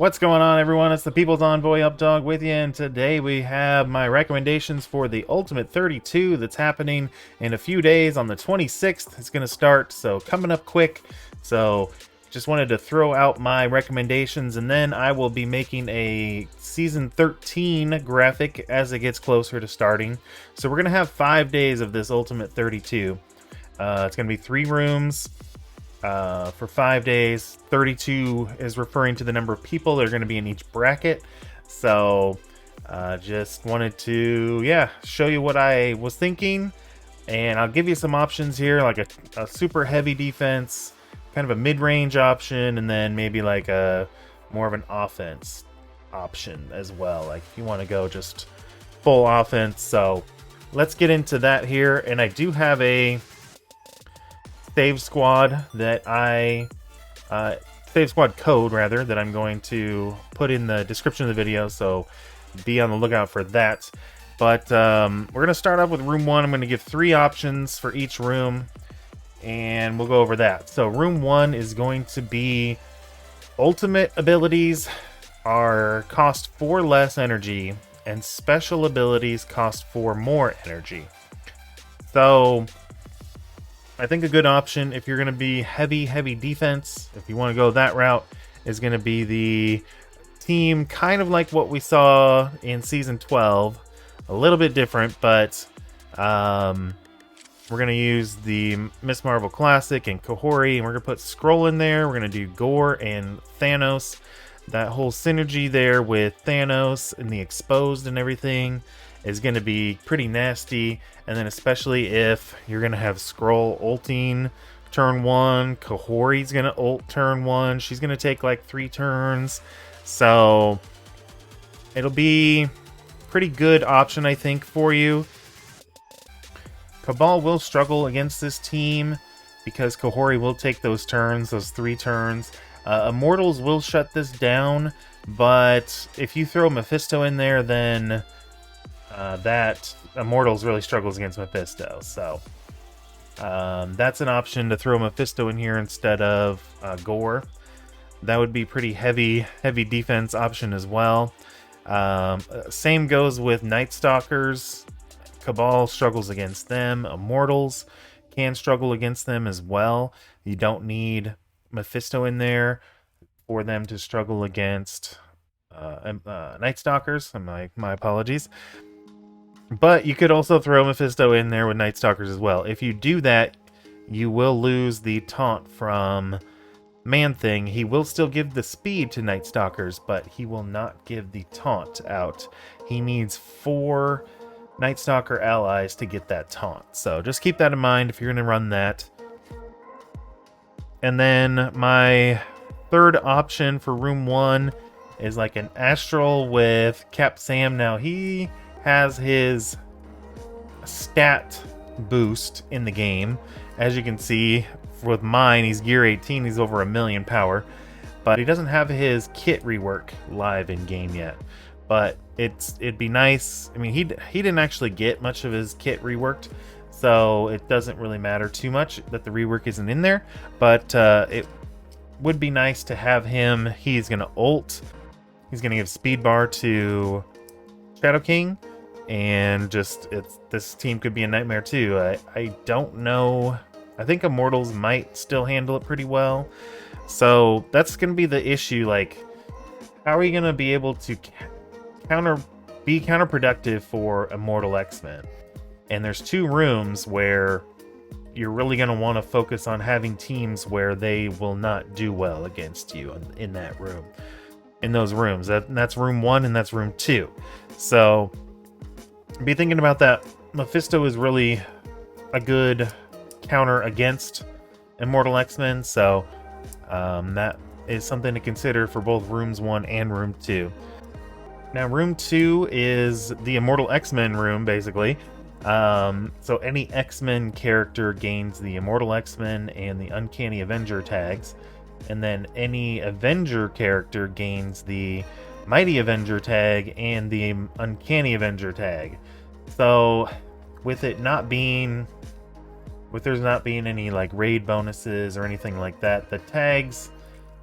What's going on, everyone? It's the People's Envoy Updog with you, and today we have my recommendations for the Ultimate 32 that's happening in a few days. On the 26th, it's going to start, so coming up quick. So just wanted to throw out my recommendations, and then I will be making a Season 13 graphic as it gets closer to starting. So we're going to have 5 days of this Ultimate 32. It's going to be 3 rooms. For 5 days. 32 is referring to the number of people that are going to be in each bracket. So just wanted to show you what I was thinking, and I'll give you some options here, like a super heavy defense, kind of a mid-range option, and then maybe like a more of an offense option as well, like if you want to go just full offense. So let's get into that here. And I do have a save squad that save squad code rather, that I'm going to put in the description of the video, so be on the lookout for that. But we're gonna start off with room 1. I'm gonna give 3 options for each room, and we'll go over that. So room 1 is going to be ultimate abilities cost 4 less energy, and special abilities cost 4 more energy. So I think a good option if you're going to be heavy defense, if you want to go that route, is going to be the team kind of like what we saw in Season 12. A little bit different, but we're going to use the Miss Marvel Classic and Kahori, and we're going to put Skrull in there. We're going to do Gore and Thanos. That whole synergy there with Thanos and the Exposed and everything is going to be pretty nasty. And then especially if you're going to have Skrull ulting turn 1, Kahori's going to ult turn 1. She's going to take like 3 turns. So it'll be pretty good option, I think, for you. Cabal will struggle against this team because Kahori will take those turns, those 3 turns. Immortals will shut this down, but if you throw Mephisto in there, then that Immortals really struggles against Mephisto. So that's an option, to throw Mephisto in here instead of Gore. That would be pretty heavy defense option as well. Same goes with Night Stalkers. Cabal struggles against them. Immortals can struggle against them as well. You don't need Mephisto in there for them to struggle against Night Stalkers. My apologies. But you could also throw Mephisto in there with Night Stalkers as well. If you do that, you will lose the taunt from Man-Thing. He will still give the speed to Night Stalkers, but he will not give the taunt out. He needs 4 Night Stalker allies to get that taunt. So just keep that in mind if you're going to run that. And then my third option for room 1 is like an Astral with Cap Sam. Now he has his stat boost in the game. As you can see with mine, he's gear 18, he's over 1,000,000 power, but he doesn't have his kit rework live in game yet. But it'd be nice. I mean, he didn't actually get much of his kit reworked, so it doesn't really matter too much that the rework isn't in there, but it would be nice to have him. He's gonna ult, he's gonna give speed bar to Shadow King, and this team could be a nightmare too. I don't know. I think Immortals might still handle it pretty well. So that's going to be the issue. Like, how are you going to be able to be counterproductive for Immortal X-Men? And there's 2 rooms where you're really going to want to focus on having teams where they will not do well against you in that room. In those rooms. That's room 1 and that's room 2. So be thinking about that. Mephisto is really a good counter against Immortal X-Men, so that is something to consider for both rooms 1 and room 2. Now room 2 is the Immortal X-Men room, basically. So any X-Men character gains the Immortal X-Men and the Uncanny Avenger tags, and then any Avenger character gains the Mighty Avenger tag and the Uncanny Avenger tag. So with there's not being any like raid bonuses or anything like that, the tags,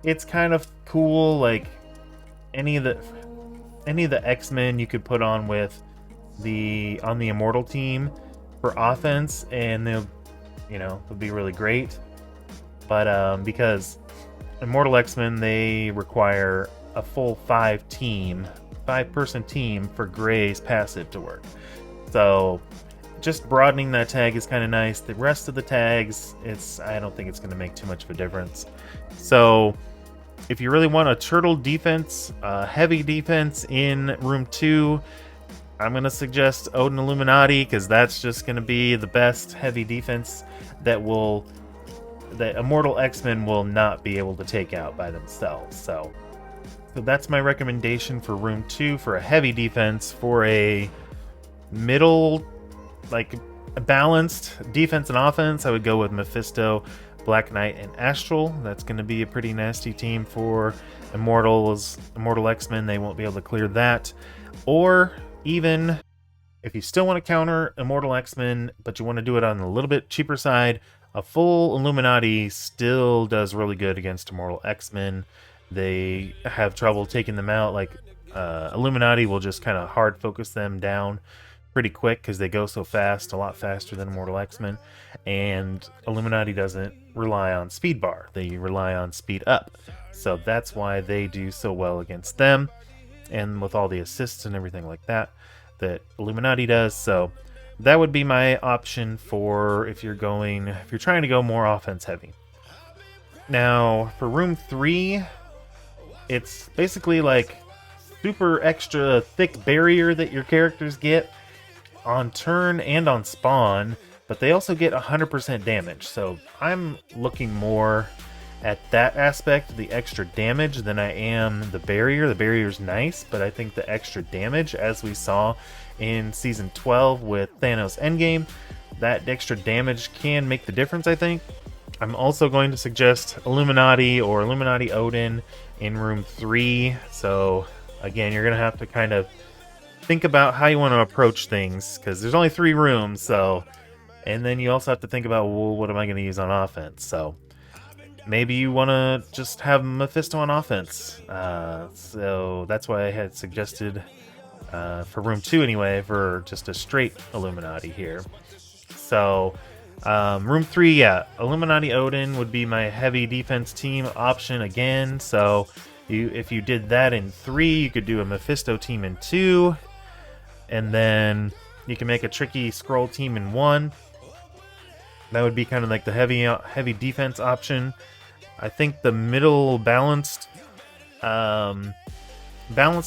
it's kind of cool. Like, any of the X-Men you could put on with the Immortal team for offense, and they'll, would be really great. But because Immortal X-Men, they require a full 5-person team for Gray's passive to work. So just broadening that tag is kind of nice. The rest of the tags, I don't think it's going to make too much of a difference. So if you really want a turtle defense, heavy defense in room 2, I'm going to suggest Odin Illuminati, because that's just going to be the best heavy defense that Immortal X-Men will not be able to take out by themselves. So that's my recommendation for room 2 for a heavy defense. For a middle, like a balanced defense and offense, I would go with Mephisto, Black Knight, and Astral. That's going to be a pretty nasty team for Immortal X-Men. They won't be able to clear that. Or even if you still want to counter Immortal X-Men, but you want to do it on a little bit cheaper side, a full Illuminati still does really good against Immortal X-Men. They have trouble taking them out. Like Illuminati will just kind of hard focus them down pretty quick because they go so fast, a lot faster than Immortal X-Men. And Illuminati doesn't rely on speed bar. They rely on speed up. So that's why they do so well against them. And with all the assists and everything like that Illuminati does. So that would be my option for if you're trying to go more offense heavy. Now for room 3, it's basically like super extra thick barrier that your characters get on turn and on spawn, but they also get 100% damage. So I'm looking more at that aspect, the extra damage, than I am the barrier. The barrier's nice, but I think the extra damage, as we saw in Season 12 with Thanos Endgame, that extra damage can make the difference, I think. I'm also going to suggest Illuminati or Illuminati Odin in room 3. So again, you're going to have to kind of think about how you want to approach things, because there's only 3 rooms. So, and then you also have to think about, well, what am I going to use on offense? So maybe you want to just have Mephisto on offense. So that's why I had suggested for room 2 anyway, for just a straight Illuminati here. So room 3, yeah, Illuminati Odin would be my heavy defense team option again. So if you did that in 3, you could do a Mephisto team in 2, and then you can make a tricky scroll team in 1. That would be kind of like the heavy defense option. I think the middle balanced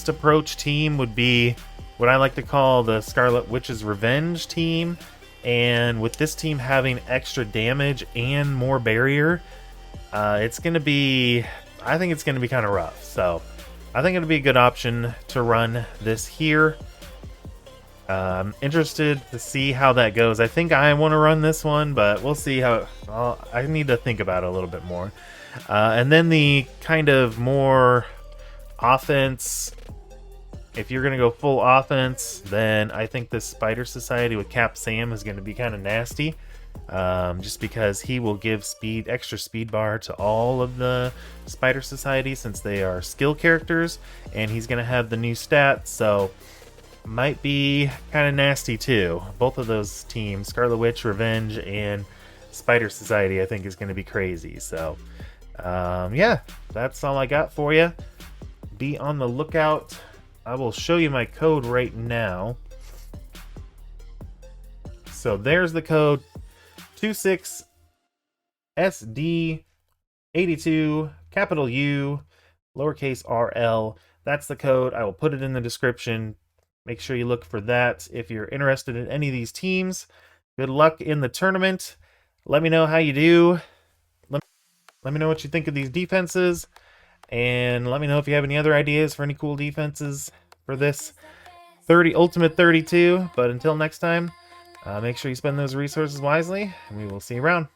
approach team would be what I like to call the Scarlet Witch's Revenge team. And with this team having extra damage and more barrier, I think it's going to be kind of rough. So I think it'll be a good option to run this here. I'm interested to see how that goes. I think I want to run this one, but we'll see how. I need to think about it a little bit more. And then the kind of more offense. If you're going to go full offense, then I think this Spider Society with Cap Sam is going to be kind of nasty. Just because he will give extra speed bar to all of the Spider Society, since they are skill characters, and he's going to have the new stats, so might be kind of nasty too. Both of those teams, Scarlet Witch, Revenge, and Spider Society, I think is going to be crazy. So yeah, that's all I got for you. Be on the lookout. I will show you my code right now. So there's the code, 26SD82, capital U, lowercase RL. That's the code. I will put it in the description. Make sure you look for that if you're interested in any of these teams. Good luck in the tournament. Let me know how you do. Let me know what you think of these defenses. And let me know if you have any other ideas for any cool defenses for this Ultimate 32. But until next time, make sure you spend those resources wisely, and we will see you around.